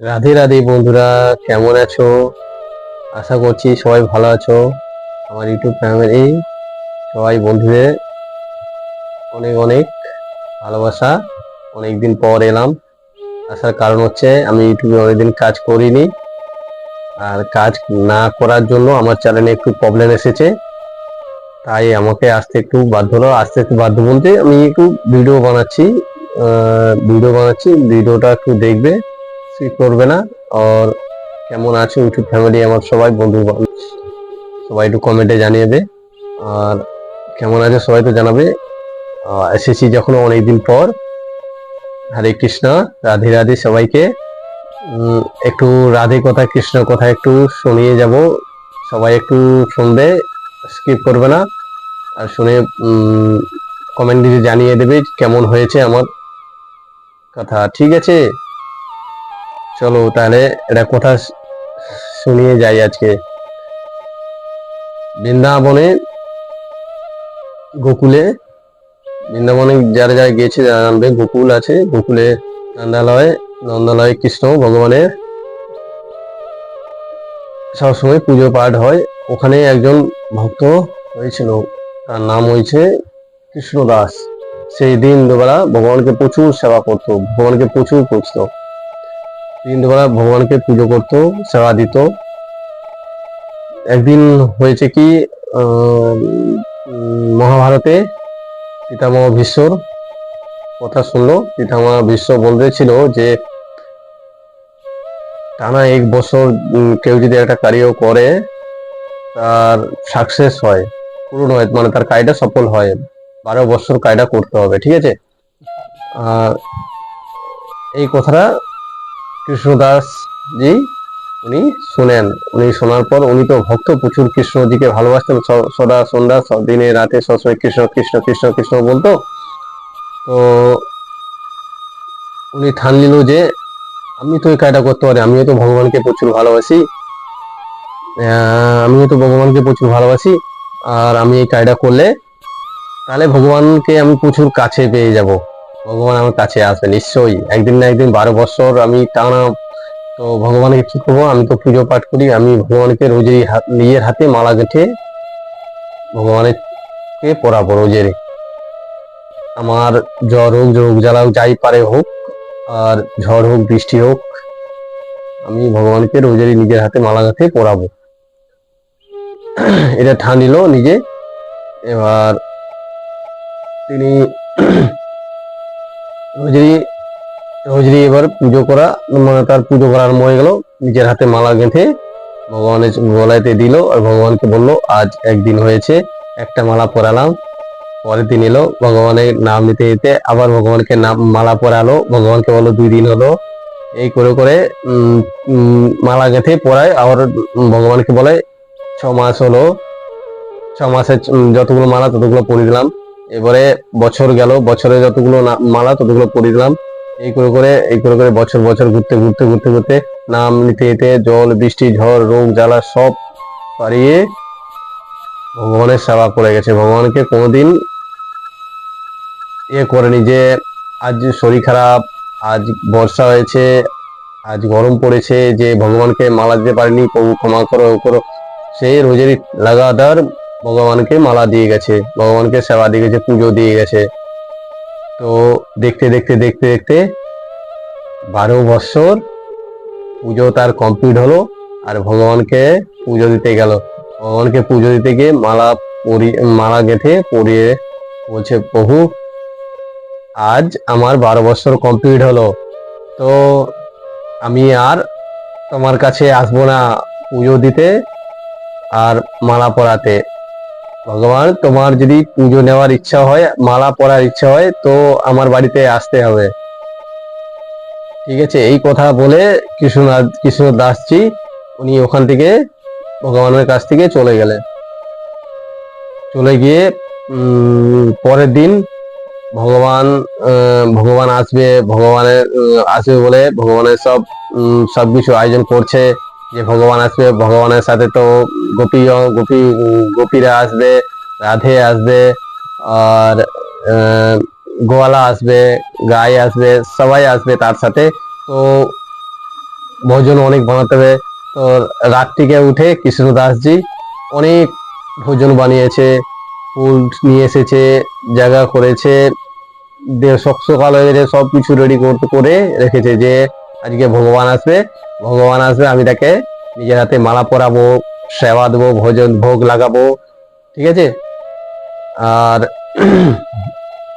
রাধে রাধে বন্ধুরা, কেমন আছো? আশা করছি সবাই ভালো আছো। আমার ইউটিউব ফ্যামিলি সবাই বন্ধুদের অনেক অনেক ভালোবাসা। অনেকদিন পর এলাম। আসার কারণ হচ্ছে আমি ইউটিউবে অনেকদিন কাজ করিনি, আর কাজ না করার জন্য আমার চ্যানেলে একটু প্রবলেম এসেছে। তাই আমাকে আসতে একটু বাধ্য হলো। আসতে একটু বাধ্য বলতে আমি একটু ভিডিও বানাচ্ছি। ভিডিওটা একটু দেখবে, স্কিপ করবে না। আর কেমন আছো ইউটিউব ফ্যামিলি আমার সবাই বন্ধু সবাই একটু কমেন্টে জানিয়ে দে। আর কেমন আছে সবাই তো জানাবে। এসেছি যখন অনেকদিন পর। হরে কৃষ্ণ, রাধে রাধে সবাইকে। একটু রাধে কথা কৃষ্ণ কথা একটু শুনিয়ে যাব। সবাই একটু শুনবে, স্কিপ করবে না। আর শুনে কমেন্ট দিয়ে জানিয়ে দেবে কেমন হয়েছে আমার কথা, ঠিক আছে? চলো তাহলে এটা কথা শুনিয়ে যাই আজকে। বৃন্দাবনে গোকুলে, বৃন্দাবনে যারা যারা গিয়েছে যারা জানবে, গোকুল আছে, গোকুলে নন্দালয়ে কৃষ্ণ ভগবানের সবসময় পুজো পাঠ হয়। ওখানে একজন ভক্ত হয়েছিল, তার নাম হয়েছে কৃষ্ণদাস। সেই দিন দুবেলা ভগবানকে প্রচুর সেবা করতো, ভগবানকে প্রচুর পুজতো। দিন দুবেলা ভগবানকে পুজো করতো, সেবা দিত। একদিন হয়েছে কি, মহাভারতে পিতামহ ভীষ্মর কথা শুনলো। পিতামহ ভীষ্ম বলতেছিল যে টানা 1 বছর কেউ যদি একটা কার্য করে তার সাকসেস হয়, পূরণ হয়, মানে তার কাজটা সফল হয়, 12 বছর কাজটা করতে হবে, ঠিক আছে? আর এই কথাটা কৃষ্ণদাস জি উনি শুনেন। উনি শোনার পর, উনি তো ভক্ত, প্রচুর কৃষ্ণজিকে ভালোবাসতেন, সদা সন্ধ্যা দিনে রাতে সবসময় কৃষ্ণ কৃষ্ণ কৃষ্ণ কৃষ্ণ বলতো। তো উনি ঠান নিল যে আমি তো এই কাজটা করতে পারি, আমিও তো ভগবানকে প্রচুর ভালোবাসি। আমিও তো ভগবানকে প্রচুর ভালোবাসি, আর আমি এই কাজটা করলে তাহলে ভগবানকে আমি প্রচুর কাছে পেয়ে যাব, ভগবান আমার কাছে আসবে নিশ্চয়ই একদিন না একদিন। 12 বছর আমি টানা, তো ভগবানকে কি করবো? আমি তো পুজো পাঠ করি, আমি ভগবানকে রোজই নিজের হাতে মালা গেঁথে ভগবানকে পরাবো রোজের। আমার জ্বর হোক, রোগ জ্বালা হোক, যাই পারে হোক, আর ঝড় হোক বৃষ্টি হোক, আমি ভগবানকে রোজেরই নিজের হাতে মালা গেঁথে পরাবো। এটা ঠান নিল নিজে। এবার তিনি রোজেরই রোজেরই এবার পুজো করা, মানে তার পুজো করার মনে গেল, নিজের হাতে মালা গেঁথে ভগবানের গলাইতে দিল, আর ভগবানকে বললো আজ একদিন হয়েছে, একটা মালা পরালাম। পরের দিন এলো, ভগবানের নাম নিতে নিতে আবার ভগবানকে নাম মালা পরালো, ভগবানকে বললো 2 দিন হলো। এই করে করে মালা গেঁথে পরায়, আবার ভগবানকে বলে 6 মাস হলো, 6 মাসে যতগুলো মালা ততগুলো পরিয়ে দিলাম। এবারে বছর গেল, বছরে যতগুলো মালা ততগুলো পরিয়ে দিলাম। এই করে করে বছর বছর ঘুরতে ঘুরতে ঘুরতে ঘুরতে নাম নিতে নিতে জল বৃষ্টি ঝড় রোগ জ্বালা সব পারিয়ে ভগবানের সেবা করে গেছে। ভগবানকে কোনোদিন করেনি যে আজ শরীর খারাপ, আজ বর্ষা হয়েছে, আজ গরম পড়েছে, যে ভগবানকে মালা দিতে পারেনি, প্রভু ক্ষমা করো করো। সেই রোজেরই লাগাতার ভগবানকে মালা দিয়ে গেছে, ভগবানকে সেবা দিয়ে গেছে, পুজো দিয়ে গেছে। তো দেখতে দেখতে দেখতে দেখতে 12 বছর পুজো তার কমপ্লিট হলো। আর ভগবানকে পুজো দিতে গেল, ভগবানকে পুজো দিতে গিয়ে মালা গেঁথে পরিয়ে বলছে, প্রভু আজ আমার 12 বছর কমপ্লিট হলো, তো আমি আর তোমার কাছে আসবো না পুজো দিতে আর মালা পরাতে। ভগবান, তোমার যদি পুজো নেওয়ার ইচ্ছা হয়, মালা পরার ইচ্ছা হয়, তো আমার বাড়িতে আসতে হবে, ঠিক আছে? এই কথা বলে কৃষ্ণদাসজি উনি ওখান থেকে ভগবানের কাছ থেকে চলে গেলেন। চলে গিয়ে পরের দিন ভগবান ভগবান আসবে, আসবে বলে ভগবানের সবকিছু আয়োজন করছে, যে ভগবান আসবে, ভগবানের সাথে তো গোপী গোপী গোপীরা আসবে, রাধে আসবে, আর গোয়ালা আসবে, গাই আসবে, সবাই আসবে তার সাথে। তো ভোজন অনেক বানাতে হবে। তো রাত থেকে উঠে কৃষ্ণদাসজি অনেক ভোজন বানিয়েছে, ফুল নিয়ে এসেছে, জায়গা করেছে, সকাল হয়ে গেছে, সবকিছু রেডি করতে করে রেখেছে যে আজকে ভগবান আসবে, ভগবান আসবে, আমি তাকে নিজের হাতে মালা পরাবো, সেবা দেবো, ভোজন ভোগ লাগাবো, ঠিক আছে। আর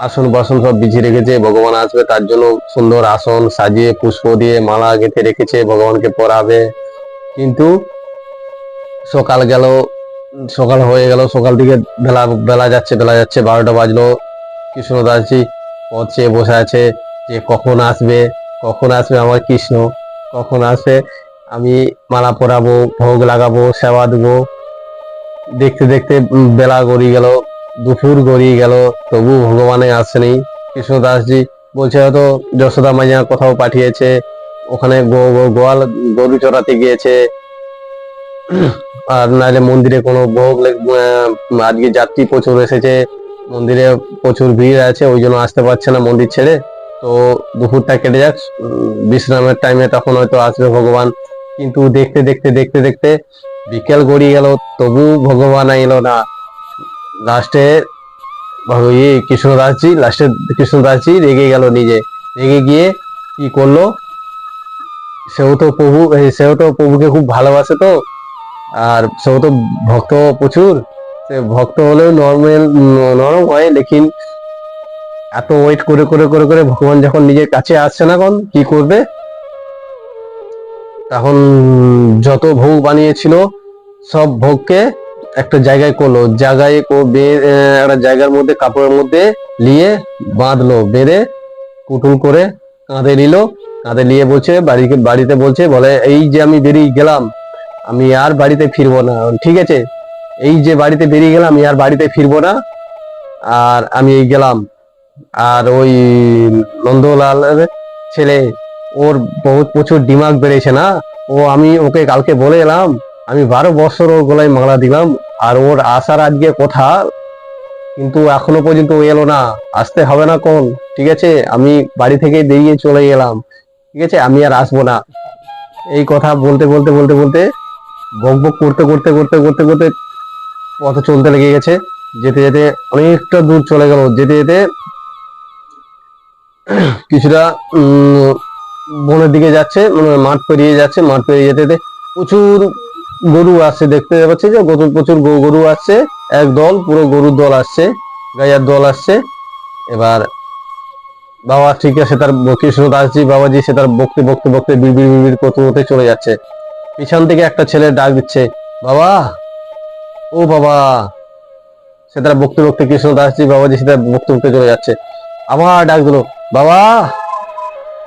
আসন বাসন সব বিছিয়ে রেখেছে, ভগবান আসবে তার জন্য সুন্দর আসন সাজিয়ে পুষ্প দিয়ে মালা গেঁথে রেখেছে, ভগবানকে পরাবে। কিন্তু সকাল গেল, সকাল হয়ে গেল, সকাল দিকে বেলা বেলা যাচ্ছে, বেলা যাচ্ছে, 12টা বাজলো। কৃষ্ণদাসজি পথ চেয়ে বসে আছে যে কখন আসবে, কখন আসবে আমার কৃষ্ণ, কখন আসবে, আমি মালা পরাবো, ভোগ লাগাবো, সেবা দেবো। দেখতে দেখতে বেলা গড়িয়ে গেল, দুপুর গড়িয়ে গেল, তবু ভগবানে আসেনি। কৃষ্ণদাসজি বলছে হয়তো যশোদা মাইয়া কোথাও পাঠিয়েছে, ওখানে গোয়াল গরু চড়াতে গিয়েছে, আর নাহলে মন্দিরে কোনো ভোগ আজকে যাত্রী প্রচুর এসেছে, মন্দিরে প্রচুর ভিড় আছে, ওই জন্য আসতে পারছে না মন্দির ছেড়ে। তো দুপুরটা কেটে যাক, বিশ্রামের টাইমে তখন হয়তো আসবে ভগবান। কিন্তু দেখতে দেখতে দেখতে দেখতে বিকেল গড়িয়ে গেল, তবু ভগবান এলো না। লাস্টে কৃষ্ণদাসজি রেগে গেল, নিজে রেগে গিয়ে কি করলো, সেও তো প্রভুকে খুব ভালোবাসে, তো আর সেও তো ভক্ত প্রচুর, সে ভক্ত হলেও নরম হয়, লেকিন এত ওয়েট করে করে করে করে ভগবান যখন নিজের কাছে আসছে না, কোন কি করবে, তখন যত ভোগ বানিয়েছিল সব ভোগকে একটা জায়গায় করলো, একটা জায়গার মধ্যে কাপড়ের মধ্যে নিয়ে বাঁধলো, বেঁধে পুতুল করে কাঁধে নিল, কাঁধে নিয়ে বলছে বাড়িতে বলছে, বলে এই যে আমি বেরিয়ে গেলাম, আমি আর বাড়িতে ফিরবো না, ঠিক আছে, এই যে বাড়িতে বেরিয়ে গেলাম, আমি আর বাড়িতে ফিরবো না, আর আমি এই গেলাম। আর ওই নন্দলালের ছেলে, ওর বহুত প্রচুর দিমাগ বেড়েছে না, আমি ওকে কালকে বলে এলাম, আমি 12 বছর ওর গলায় মালা দিলাম, আর ওর আসার আজকে কথা, কিন্তু এখনো পর্যন্ত ও এলো না, আসতে হবে না কোন, ঠিক আছে, আমি বাড়ি থেকে বেরিয়ে চলে গেলাম, ঠিক আছে, আমি আর আসবো না। এই কথা বলতে বলতে বলতে বলতে বক বক করতে করতে করতে করতে করতে পথ চলতে লেগে গেছে। যেতে যেতে অনেকটা দূর চলে গেল, যেতে যেতে কিছুটা বনের দিকে যাচ্ছে, মানে মাঠ পেরিয়ে যাচ্ছে, মাঠ পেরিয়ে যেতে যেতে প্রচুর গরু আসছে, দেখতে পাচ্ছি যে প্রচুর গরু আসছে, এক দল, পুরো গরুর দল আসছে, গাইয়ার দল আসছে। এবার বাবা ঠিক আছে, তার কৃষ্ণদাসজি বাবাজি সে তার বকতে বকতে বকতে বিড়বিড় বিড়বিড় করতে করতে চলে যাচ্ছে। পিছন থেকে একটা ছেলে ডাক দিচ্ছে, বাবা, ও বাবা, সে তার বকতে বকতে কৃষ্ণদাসজি বাবাজি সে তার বকতে বকতে চলে যাচ্ছে। আবার ডাক দিল, বাবা,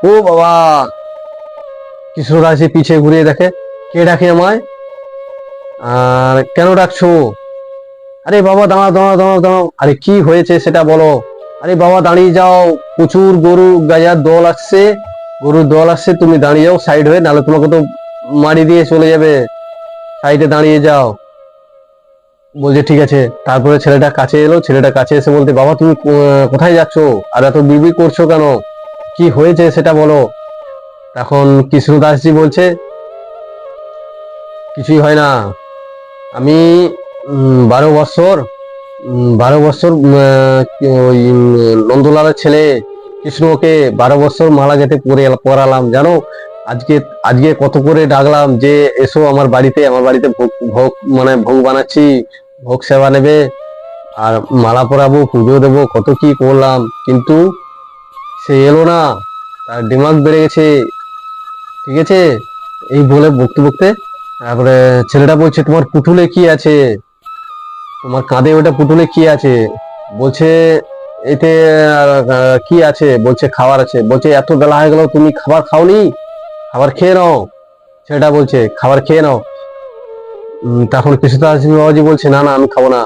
ও বাবা। কৃষ্ণদাসজি পিছে ঘুরিয়ে দেখে, কে ডাকে আমায়, আর কেন ডাকছো? আরে বাবা, দাঁড়াও দাঁড়াও দাঁড়াও দাঁড়াও, আরে কি হয়েছে সেটা বলো। আরে বাবা দাঁড়িয়ে যাও, প্রচুর গরু গাইয়ার দল আসছে, গরুর দল আসছে, তুমি দাঁড়িয়ে যাও সাইড হয়ে, নাহলে তোমাকে তো মারি দিয়ে চলে যাবে, সাইডে দাঁড়িয়ে যাও। বলছে ঠিক আছে। তারপরে ছেলেটা কাছে এলো, ছেলেটা কাছে এসে বলতে, বাবা তুমি কোথায় যাচ্ছো, আর এত বিড়বিড় করছো কেন, কি হয়েছে সেটা বলো। তখন কৃষ্ণদাসজি বলছে, কিছুই হয় না, আমি 12 বছর 12 বছর ওই নন্দলালের ছেলে কৃষ্ণকে 12 বছর মালা গেঁথে পরালাম, জানো, আজকে আজকে কত করে ডাকলাম যে এসো আমার বাড়িতে, আমার বাড়িতে ভোগ ভোগ মানে ভোগ বানাচ্ছি, ভোগ সেবা নেবে, আর মালা পরাবো, পুজো দেবো, কত কি করলাম, কিন্তু সে এলো না, তার দিমাগ বেড়ে গেছে, ঠিক আছে। এই বলে বকতে বকতে তারপরে ছেলেটা বলছে, তোমার পুতুলে কি আছে, তোমার কাঁধে ওটা পুতুলে কি আছে? বলছে এতে কি আছে, বলছে খাবার আছে। বলছে এত বেলা হয়ে গেল, তুমি খাবার খাওনি, খাবার খেয়ে নাও। ছেলেটা বলছে খাবার খেয়ে নাও। তখন কৃষ্ণদাস বাবাজি বলছে, না না আমি খাবো না।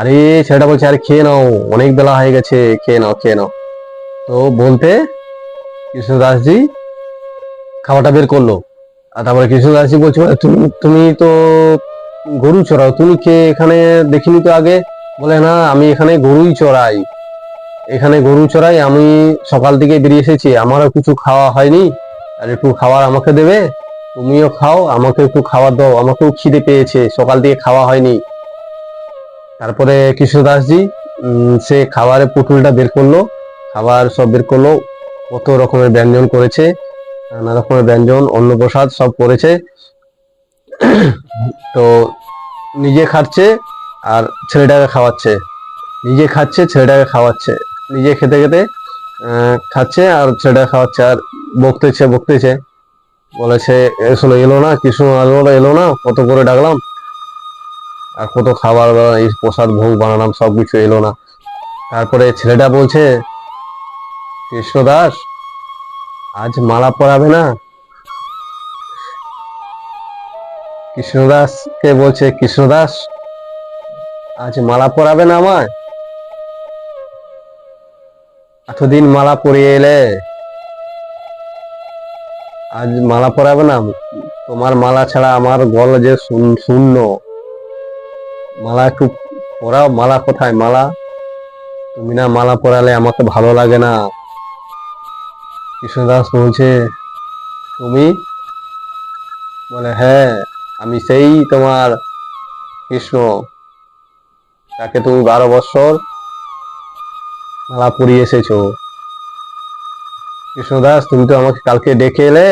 আরে ছেলেটা বলছে, আরে খেয়ে নাও, অনেক বেলা হয়ে গেছে, খেয়ে নাও খেয়ে নাও। তো বলতে কৃষ্ণদাসজি খাবারটা বের করলো, আর তারপরে কৃষ্ণদাসজি বলছে, তুমি তুমি তো গরু চড়াও, তুমি কে এখানে, দেখিনি তো আগে। বলে না, আমি এখানে গরুই চড়াই, এখানে গরু চড়াই, আমি সকাল থেকে বেরিয়ে এসেছি, আমারও কিছু খাওয়া হয়নি, আর একটু খাবার আমাকে দেবে। তুমিও খাও, আমাকে একটু খাবার দাও, আমাকেও খিদে পেয়েছে, সকাল থেকে খাওয়া হয়নি। তারপরে কৃষ্ণদাসজি সে খাবারের পুতুলটা বের করলো, খাবার সব বের করলো, কত রকমের ব্যঞ্জন করেছে, নানা রকমের ব্যঞ্জন অন্নপ্রসাদ সব করেছে। তো নিজে খাচ্ছে আর ছেলেটাকে খাওয়াচ্ছে, নিজে খাচ্ছে ছেলেটাকে খাওয়াচ্ছে, নিজে খেতে খেতে খাচ্ছে আর ছেলেটাকে খাওয়াচ্ছে, আর বকতেছে বকতেছে, বলেছে এসলো এলো না, কৃষ্ণ এলো না, কত করে ডাকলাম, আর কত খাবার এই প্রসাদ ভোগ বানালাম, সবকিছু এলো না। তারপরে ছেলেটা বলছে, কৃষ্ণদাস আজ মালা পরাবে না? কৃষ্ণদাসকে বলছে, কৃষ্ণদাস আজ মালা পরাবে না আমায়? এতদিন মালা পরিয়ে এলে, আজ মালা পরাবে না? তোমার মালা ছাড়া আমার গলা যে শূন্য, মালা একটু পরাও, মালা কোথায় মালা? তুমি না মালা পরালে আমাকে ভালো লাগে না। কৃষ্ণদাস বলছে, তুমি? বলে, হ্যাঁ আমি সেই তোমার কৃষ্ণ, তাকে তুমি 12 বৎসর মালা পরিয়ে এসেছো। কৃষ্ণদাস তুমি তো আমাকে কালকে ডেকে এলে,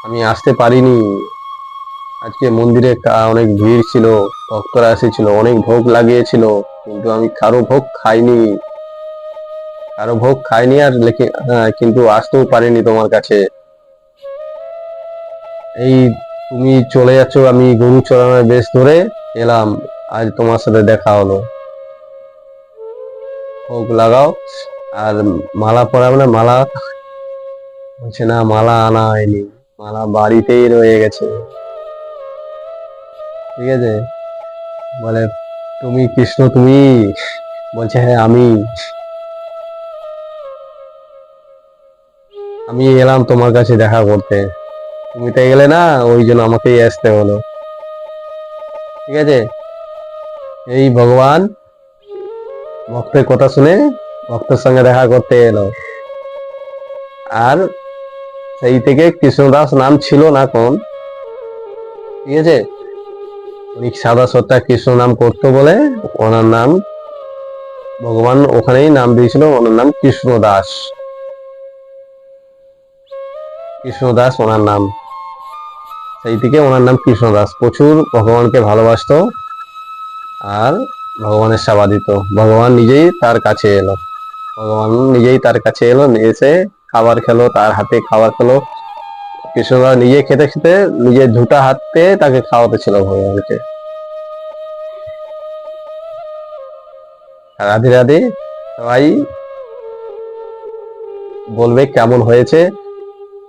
আমি আসতে পারিনি। আজকে মন্দিরে অনেক ভিড় ছিল, ভক্তরা এসেছিল, অনেক ভোগ লাগিয়েছিল, কিন্তু আমি কারো ভোগ খাইনি, কারো ভোগ খাইনি, আর কিন্তু আসতেও পারিনি তোমার কাছে। এই তুমি চলে যাচ্ছ, আমি গরু চড়ানোর বেশ ধরে এলাম, আজ তোমার সাথে দেখা হলো। ভোগ লাগাও, আর মালা পরাবে না? মালা বলছে, না মালা আনা হয়নি, মালা বাড়িতেই রয়ে গেছে। ঠিক আছে, বলে, তুমি কৃষ্ণ তুমি? বলছে, হ্যাঁ আমি আমি এলাম তোমার কাছে দেখা করতে, তুমি তো গেলে না, ওই জন্য আমাকেই আসতে হলো। ঠিক আছে, এই ভগবান ভক্তের কথা শুনে ভক্তের সঙ্গে দেখা করতে এলো। আর সেই থেকে কৃষ্ণদাস নাম ছিল না কোন, ঠিক আছে, উনি সাদা সত্তা কৃষ্ণ নাম করতো বলে ওনার নাম, ভগবান ওখানেই নাম দিয়েছিল, ওনার নাম কৃষ্ণদাস। কৃষ্ণদাস ওনার নাম, সেই থেকে ওনার নাম কৃষ্ণদাস। প্রচুর ভগবানকে ভালোবাসতো আর ভগবানের সেবা দিত। ভগবান নিজেই তার কাছে এলো, ভগবান নিজেই তার কাছে এলো, এসে খাবার খেলো, তার হাতে খাবার খেলো। কৃষ্ণদাস নিজে খেতে খেতে নিজের ঝুটা হাতে তাকে খাওয়াতে ছিল ভগবানকে। রাধে রাধে। সবাই বলবে কেমন হয়েছে,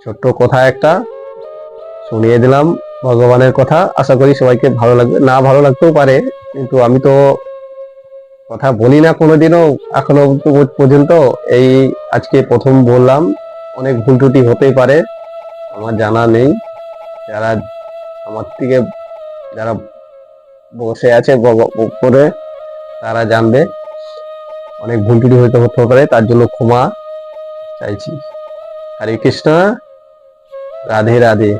ছোট্ট কথা একটা শুনিয়ে দিলাম ভগবানের কথা, আশা করি সবাইকে ভালো লাগবে, না ভালো লাগতেও পারে, কিন্তু আমি তো কথা বলি না কোনোদিনও এখনো পর্যন্ত, এই আজকে প্রথম বললাম, অনেক ভুল ত্রুটি হতেই পারে, আমার জানা নেই, যারা আমার থেকে যারা বসে আছে উপরে তারা জানবে, অনেক ভুল ত্রুটি হতে পারে, তার জন্য ক্ষমা চাইছি। হরে কৃষ্ণ, রাধে রাধে।